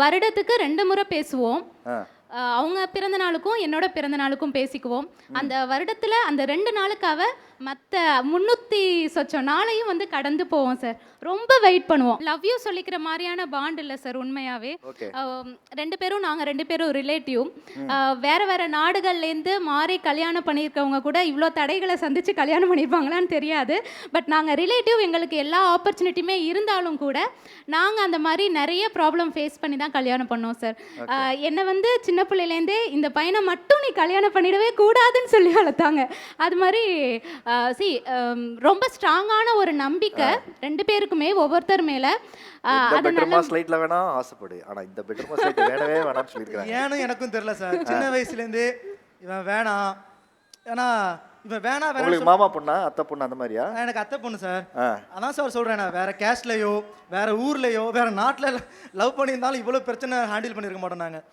வருடத்துக்கு 2 முறை பேசுவோம். ஆ. அவங்க பிறந்த நாளுக்கும், என்னோட பிறந்த நாளுக்கும் பேசிக்குவோம். அந்த வருடத்துல அந்த 2 நாளுக்காக மத்த 300 சொச்சம் நாளையும் வந்து கடந்து போவோம் சார். ரொம்ப வெயிட் பண்ணுவோம். லவ் யூ சொல்லிக்கிற மாரியான பாண்ட் இல்ல சார் உண்மையாவே. ஓகே. 2 பேரும் நாங்க 2 பேரும் ரிலேட்டிவ். வேற வேற நாடுகள்லேருந்து மாறி கல்யாணம் பண்ணியிருக்கவங்க கூட இவ்ளோ தடைகளை சந்திச்சு கல்யாணம் பண்ணியிருப்பாங்களான்னு தெரியாது. பட் நாங்க ரிலேட்டிவ், எங்களுக்கு எல்லா ஆப்பர்ச்சுனிட்டியுமே இருந்தாலும் கூட நாங்க அந்த மாதிரி நிறைய ப்ராப்ளம் ஃபேஸ் பண்ணி தான் கல்யாணம் பண்ணோம் சார். என்னை வந்து சின்ன பிள்ளையிலேருந்தே இந்த பையனை மட்டும் நீ கல்யாணம் பண்ணிடவே கூடாதுன்னு சொல்லி வளர்த்தாங்க. அது மாதிரி ரொம்ப ஸ்ட்ராங்கான ஒரு நம்பிக்கை 2 பேருக்குமே ஒவ்வொருத்தர் மேல. இந்த பெட்ரூமா ஸ்லைட்ல வேணா ஆசைப்படு, ஆனா இந்த பெட்ரூமா ஸ்லைட் வேணவே வேணாம்னு சொல்லிருக்காங்க. ஏன்னு எனக்கும் தெரியல சார். சின்ன வயசுலேருந்து இவன் வேணாம், ஏன்னா இவன் வேணாம் உங்களுக்கு மாமா பொண்ணா அத்தை பொண்ணு அந்த மாதிரியா? எனக்கு அத்தை பொண்ணு சார். அதான் சார் சொல்கிறேன், நான் வேற கேஸ்ட்லையோ வேற ஊர்லையோ வேற நாட்டில் லவ் பண்ணியிருந்தாலும் இவ்வளோ பிரச்சனை ஹேண்டில் பண்ணியிருக்க மாட்டோம் நாங்கள்.